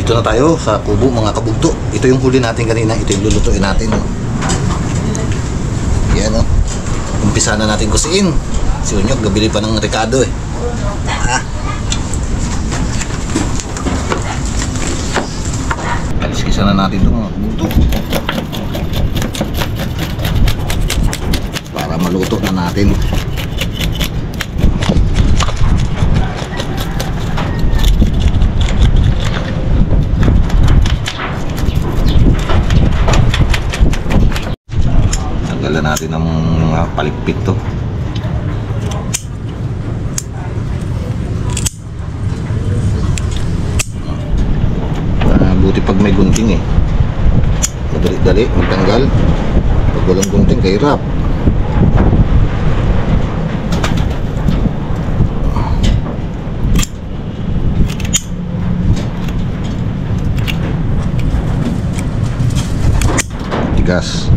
Dito na tayo sa kubo mga kabugto. Ito yung huli natin kanina. Ito yung lulutuin natin. Yan o. Umpisa na natin kusiin. Si Unyok gabili pa ng Ricardo eh. Kaliskisa na natin ito mga kabugto. Para maluto na natin. Tanggalan natin ng mga palikpit to. Buti pag may gunting eh. Madali-dali magtanggal. Pag walang gunting kahirap. Tigas.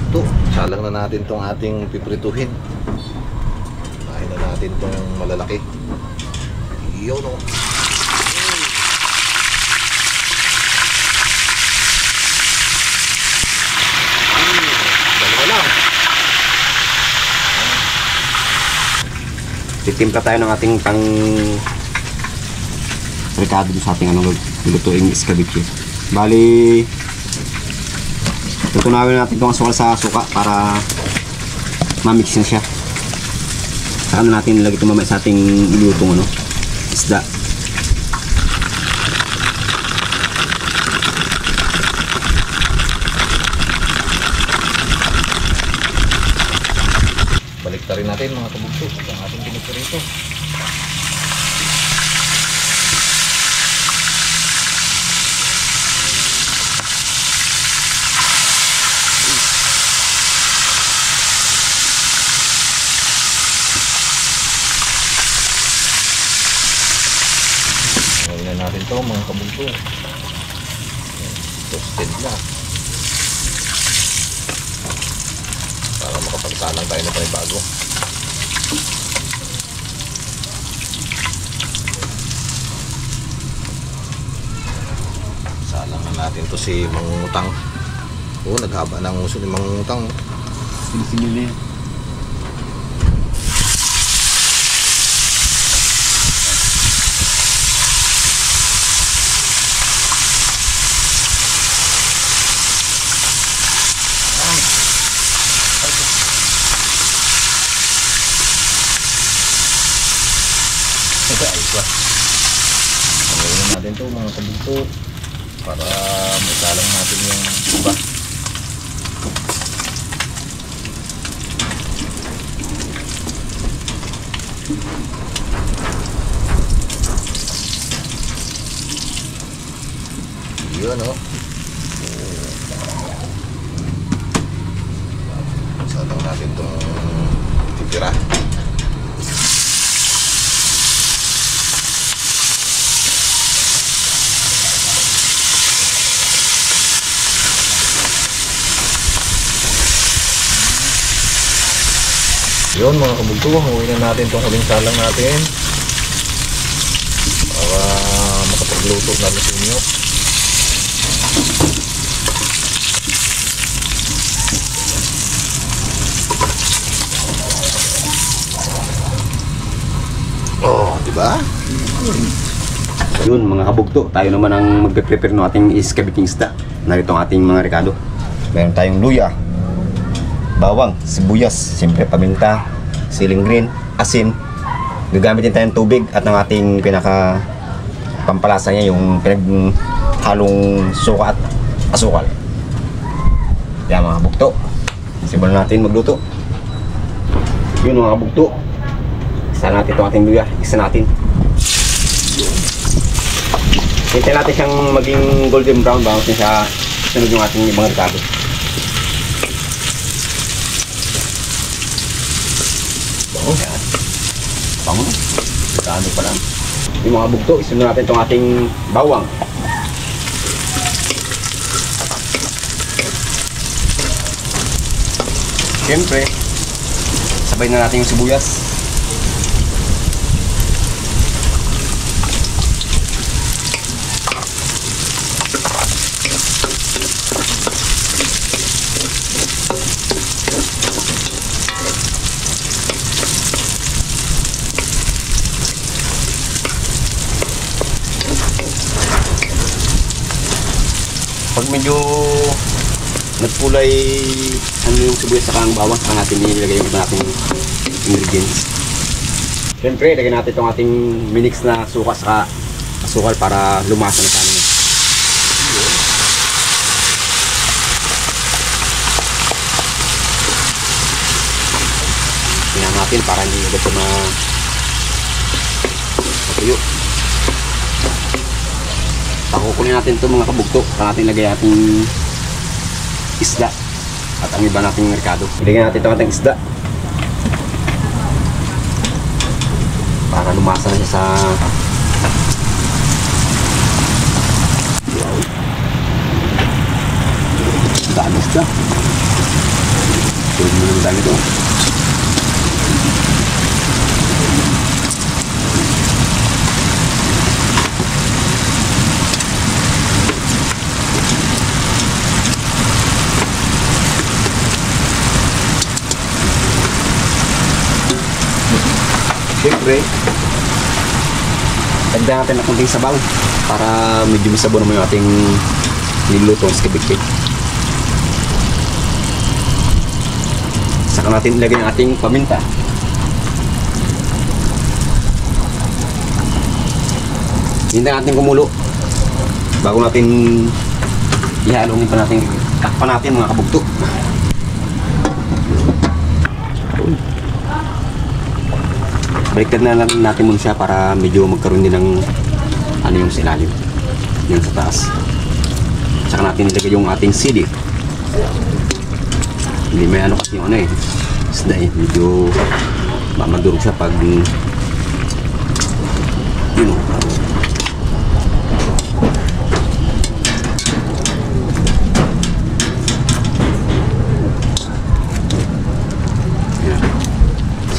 Ito, salang na natin tong ating piprituhin. Kain na natin tong malalaki. Yun o. Dalawa lang. Titimpla tayo ng ating pang Ricardo sa ating lulutuing escabeche. Bali, tutunawin natin itong asukal sa suka para mamix na siya. Saka na natin nilagay ito mamaya sa ating ilutong isda. Balik rin natin mga kabugso ang ating pinipirito. Natin to mga kabugso. Toasted na para makapagsalang tayo na bago. Salang na natin to si Mangutang. Naghaba ng uso ni Mangutang. Sinisimili. Pangawin natin ito mga kabugso para masalang natin yung iba. Yun o. Masalang natin itong titira. Yun mga kabugso, huwin na natin itong huling salang natin para makapagluto na sa inyo. Oh, diba? Yun mga kabugto, tayo naman ang magpe-prepare ng ating escabeche isda. Narito ang ating mga Ricardo. Meron tayong luya, bawang, sibuyas, siyempre paminta, siling green, asin. Gagamitin tayong tubig at ng ating pinaka pampalasa niya yung pinaghalong suka at asukal. Yan mga kabugto, simulan natin magluto. Yun mga kabugto, isa natin itong ating luya, isa natin. Hintay natin siyang maging golden brown bago siya sunod yung ating ibang Ricardo. Yan. Bango na. Ricardo pa lang. Yung mga bugto, isunod natin itong ating bawang. Siyempre, sabay na natin yung sibuyas. Pag medyo nagkulay ano yung sibuyas saka ang bawang, saka natin nilagay yung iba nating ingredients. Siyempre, lagyan natin itong ating minix na suka saka asukal para lumasa na tayo. Tingnan natin para hindi agad ito matuyo. Pakukulin natin ito mga kabugto. Saka natin lagay ating isda at ang iba nating merkado. Ilagay natin ito ating isda para lumasa na siya sa daan isda. Tulad mo ng daan ito. Siyempre, dagdagan natin ng konting sabaw para medyo masabaw naman yung ating nilutong skibik-bik. Saka natin ilagay ang ating paminta. Hintayin natin kumulo bago natin ihalongin pa natin, takpan natin mga kabugto. Baliktad na lang natin muna siya para medyo magkaroon din ng ano yung sa ilalim, yung sa taas. Saka natin ilagay yung ating sili. Hindi may ano kasi yung ano isda medyo mamadurog siya pag yun o.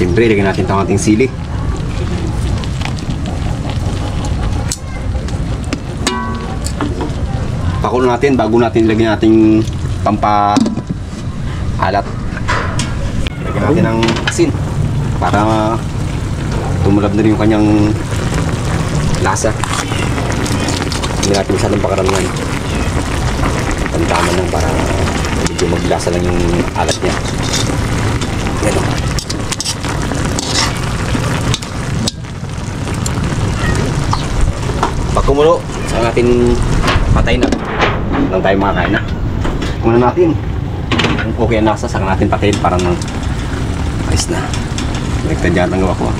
Siyempre, ilagay natin itong ating sili. Pakulo natin bago natin ilagay nating pampaalat. Ilagay natin ng asin para tumulab na rin yung kanyang lasa. Hindi natin masyadong pakaramihan. Tama lang para medyo maglasa lang yung alat niya. Ganun. Pag kumulo, saka natin patay na. Lang tayo makakain na. Muna natin. Kung okay ang lasa, saka natin patayin para nang ayos na. Nagtadyan ang gawa ko.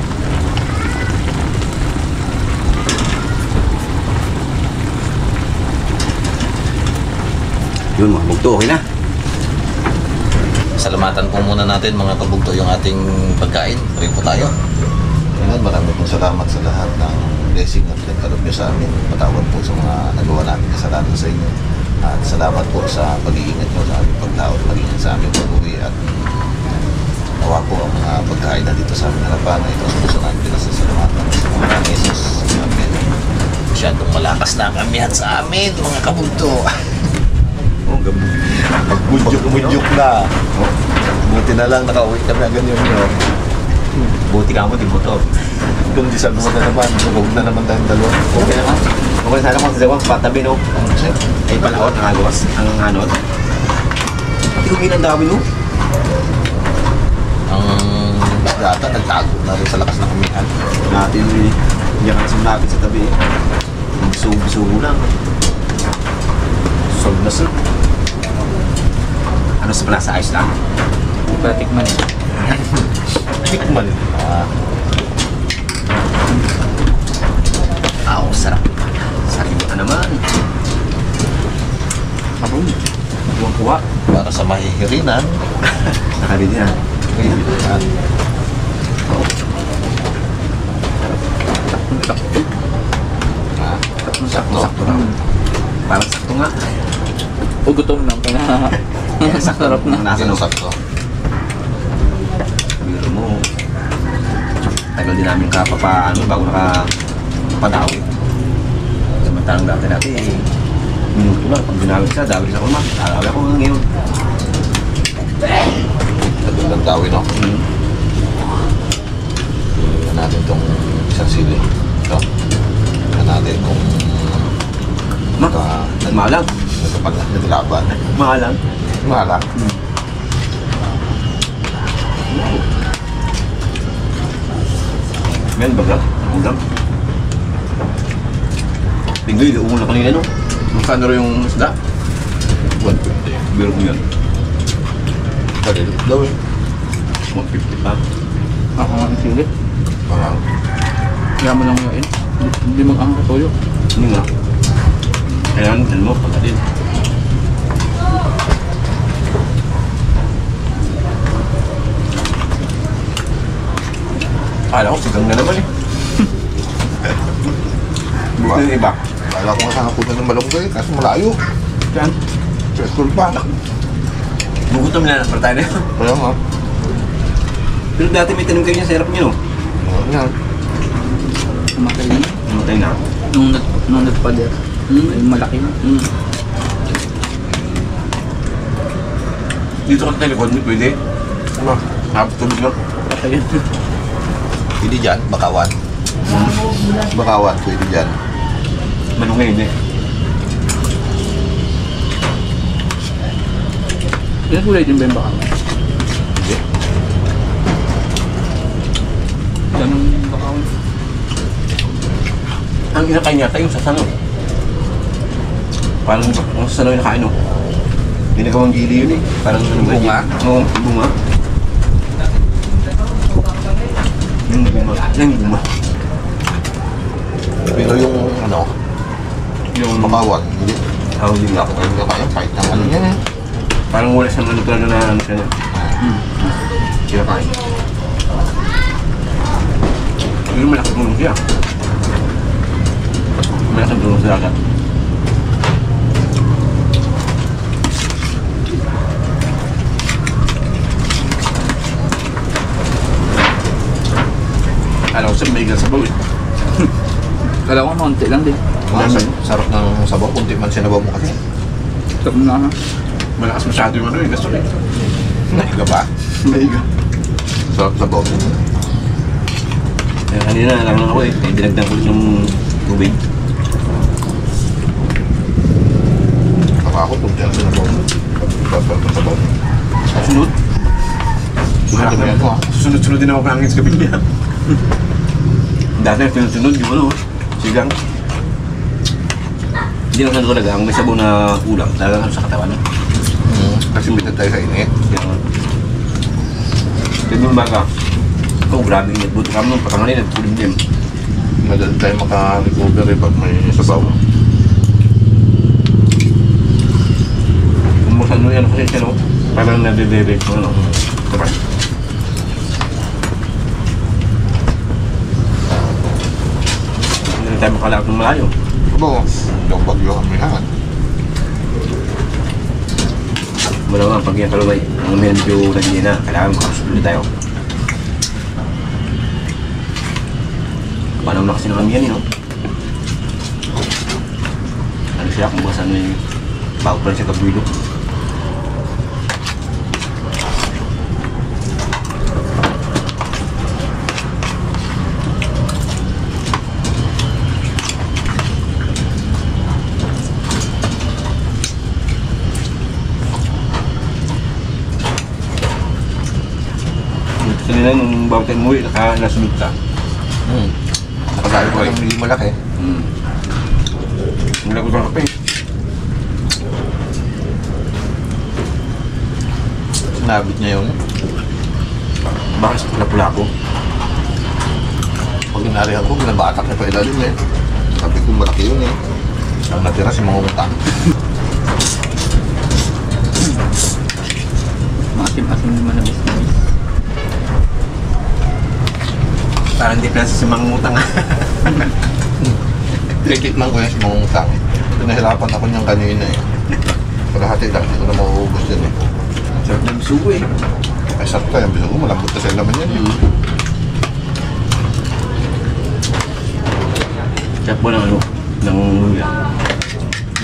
Yun mga bugto, okay na. Salamatan po muna natin mga kabugto yung ating pagkain. Pray po tayo. Ayan, maraming pong salamat sa lahat ng blessing at nagkaroon nyo sa amin. Patawad po sa mga nagawa namin kasalanan sa inyo. At salamat po sa pag-iingat nyo sa aming pagtao at pag-iingat sa aming pag-uwi. At nawa po ang mga pagkain na dito sa aming harapan na ito sa puso namin pinasasalamatan sa mga Jesus. Amen. Masyadong malakas na kamihan sa amin mga kabugto. Pag-budyok na. Buti na lang nakauwi kami agad yun. Buti ka mo, di motor. Kung di sa na naman, huwag na naman tayong dalawa. Okay naman. Okay sana kung sa patabi no. Ay palaot ang agos, ang anod. Pati kung ang dami no. Ang data nagtago na rin sa lakas ng kamihan. Natin diyan ka sumlapit sa tabi. Subo lang. Solve na sir. Ano sa plaza ayos lang? Patikman eh. Tikman. Sarap. Sarap na naman. Abong. Kuwang-kuwa. Para sa mahihirinan. Nakabili na. Mahihirinan. Sakto lang. Parang sakto nga. O gutom lang kaya Sarap na. Nasa no? Sakto. Biro mo. Tagal din namin kapapaano bago nakapadawi. Samantalang dati natin minuto lang. Pag ginawin siya, dawin sa kulma. Dalawi ako ngayon. Tagal ng dawi, no? Tingnan natin itong isang sili. Ito. Tingnan natin kung Malang. sa pala, naglaban. Mahalang. Mahala. Yan, baga. Ulam. Tingnan yung umulan kanina, no? Magkano rin yung isda? 150. Biro ko yan. Kalilit daw eh. 150 pa. Ako nga ang silit. Parang, Kaya mo lang ngayon. Hindi mag-ang katuyo. Hindi nga. Kailangan din mo, pagkatin. Kala ko, sigang na naman eh. Buti yung iba. kala ko nga sana punta ng Malunggay, kasi malayo. Saan? Sa school pa. Bukutom na para tayo na yun. Kaya nga. Pero dati may tanong kayo niya sa harap niyo, no? Yan. Kumatay na. Namatay na. Nung nagpader. Ay malaki na. Dito ka telecon, pwede. Ano? Habang tulog lang. Patay yan. Pwede dyan, Bakawan. Bakawan, pwede dyan. Malungay, hindi. Yan kulay din ba yung baka? Hindi. Yan ang baka. Ang inakain niya tayo sa sano. Parang ang sano yung nakain, no? Ginagawang gili yun eh. Parang ano ba? Bunga? Oo, bunga. Yung bunga. Yung bunga. Pero yung ano, Yung Bakawan, hindi. tawag din ako. Hindi ka kaya, kahit ng ano yan eh. Parang wala siyang ano talaga na ano siya na. Kinakain. Pero malaking tulong siya. Malaking tulong sa dagat. Alam ko sa may sa bawit. Kala ko konti lang din. Sarap ng sabaw, kunti man sinabaw mo kasi. Sarap na na. Malakas masyado yung ano eh, gasto eh. Naiga ba? Maiga. Sarap sabaw. Kaya kanina lang ako eh, dinagdag ko ulit yung tubig. Saka ako, kunti ang sinabaw mo. Sarap ng sabaw. Sunod. Sunod mo ah. Sunod-sunod din ako kangin sa gabi niya. Dati sunod-sunod yung ano, sigang. Hindi lang talaga ang may sabaw na ulam, talagang ano sa katawan. Kasi bitad tayo sa init. Kaya yung baga, oh grabe init, buto kami nung patanganin, nagpulim din. Madali tayo maka-recover eh pag may sabaw. Kung ano yan kasi siya no, parang nade-direct ko ano. Diba? Hindi tayo makalakot ng malayo. Sabaw, yung bagyo kami hangan. Wala nga pag yan kalumay, ang medyo nagiging na, kailangan makasulit tayo. Paano na kasi ng kami yan no? Ano siya, kung basta ano yung bago pa rin siya kabuilo. Kanina nung bago tayo umuwi, nasunod ka. Nakasali ko ng hindi malaki. Ang lagot ng kape. Sinabit niya yun. Bakit pula-pula ako? Pag inarihan ko, binabatak niya pa ilalim eh. Sabi ko malaki yun eh. Ang natira si mga utang. Maasim-asim naman na business. Parang di pala sa mga utang. Titikman ko yung si mga utang. Pinahirapan ako niyang kanina eh. Kalahati lang, hindi ko na mauubos din eh. Sarap ng bisugo eh. Ay sarap tayo, ang binugo, malambot kasi naman yan eh. Sarap mo ng ano, ng luya.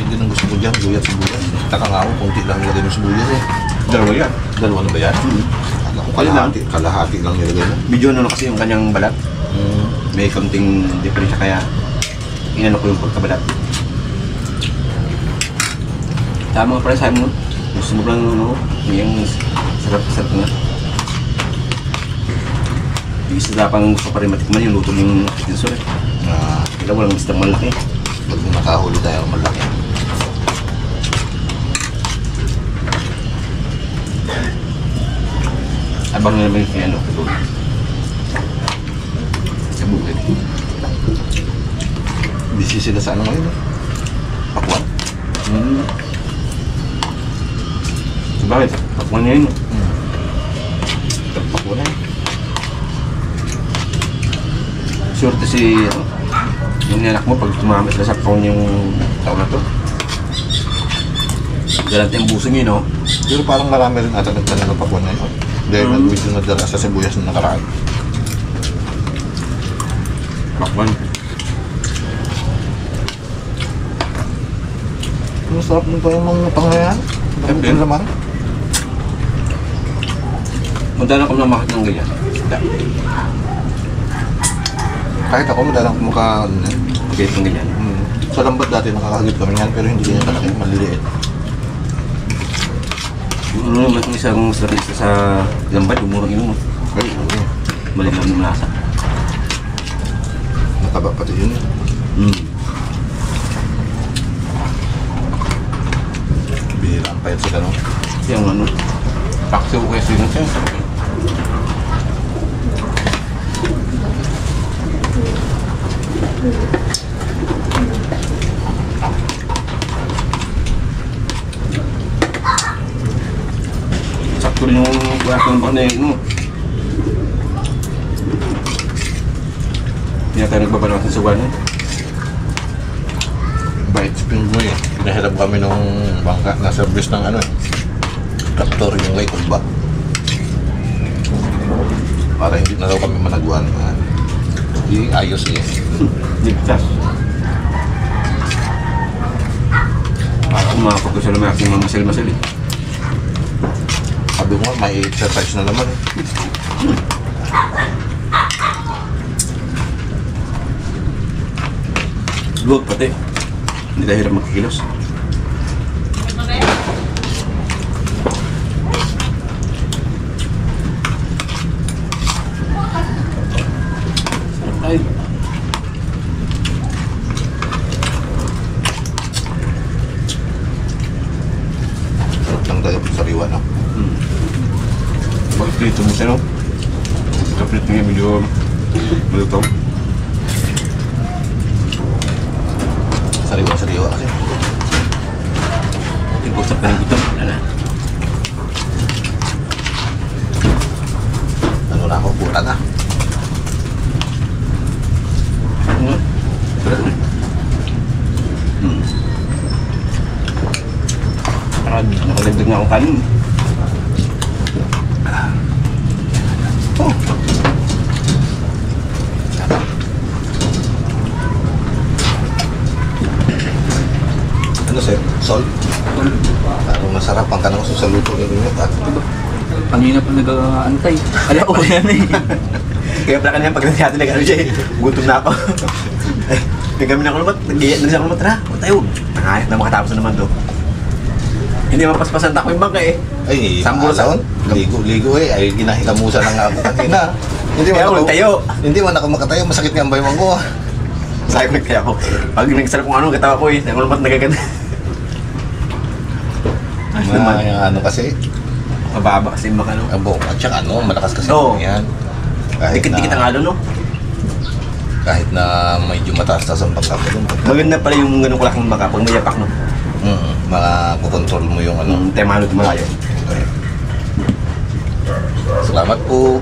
Hindi din ang gusto ko dyan, guyat sibuyas. Taka nga ako, kunti lang nilagay mo sibuyas eh. Dalawa yan. Dalawa na ba yan? Akala ko kalahati lang nilagay mo. Medyo ano kasi yung kanyang balat. May konting diferensya kaya inano ko yung pagkabalat. Tama pala sa mo. Gusto mo lang ano, yung sarap-sarap nga. Isa na pang gusto pa rin matikman yung luto ng pinsol eh. Kaya walang istang malaki. Pag nakahuli tayo malaki. Abang na naman yung ano, luto. Sa bukid. Busy sila sa ano ngayon. Pakwan. So bakit? Pakwan niya yun. Pakwan na. Surte si ano, yung anak mo pag tumama sila sa pakwan yung taon na to. Galante ang buso niyo, no? Pero parang marami rin ata nagtanong ng pakwan na yun. Dahil nag-video na dala sa sibuyas na nakaraan. Pakwan. Ang sarap nito yung mga panghayan. Siyempre. Ang laman. Madalang ako namakit ng ganyan. Isda. Kahit ako madalang kumukha ano, Pagkait ng ganyan. sa lambat dati nakakagit kami yan pero hindi ganyan kalaki, maliliit. Ano naman yung isang sarista sa lambat, umurang yun. Ay, okay. Maligam ng lasa. Mataba pati yun. Bihira ang payat sa ganun. Yung ano, paksiw ko kasi yun siya. Sakto rin yung klase ng panay mo. Hindi na tayo nagbabalaw sa suwanan. Bait spring boy eh. Pinahirap kami nung bangka na service ng ano eh. Traktor yung way kumba. Para hindi na daw kami managuan. Hindi ayos eh. Ligtas. Para umapag ko sa naman aking mga masal-masal eh. Sabi ko nga, may exercise na naman eh. Luwag pati. Hindi na hirap magkikilos. Sarap tayo. Sarap lang tayo sa sariwa no. Bakit dito mo siya no? Kapit nga medyo malutong. Sariwa kasi. Tingkosap na ng gutom. Wala na. Ano na ako, pura na. Sarap na. Nakalagdag nga akong kanin. Oh. Ano sir? Sol? Parang masarap ang kanang sa luto ng inyo at Kanina pa nag-aantay. Ala ko yan eh. Kaya pala kanina pag natin nag-ano siya eh. Gutom na ako. Kaya kami na ako naman. Nag-iyak na siya ako naman. Tara, tayo. Nangayat na makatapos na naman to. Hindi mapaspasan tako yung bangka eh. ay, Sambo sa- maalaon. Ligo eh. Ay, ginahilamusan na nga ako kanina. Hindi Kaya man ako tayo. Hindi man ako makatayo. Masakit nga ang baywang ko. Sabi ko kaya ako. Pag nagsarap kung ano, katawa ko eh. Nang ulampat nagaganda. Ayos naman. Ano kasi, Mababa kasi yung makano. abo, at saka ano, malakas kasi Oo. yan. Kahit Dikit-dikit ang halo no? kahit na medyo mataas-taas ang pagkapa doon. Maganda pala yung ganun kalaking baka pag may yapak no? Makakontrol mo yung ano. Tayo malot malayo. Salamat po.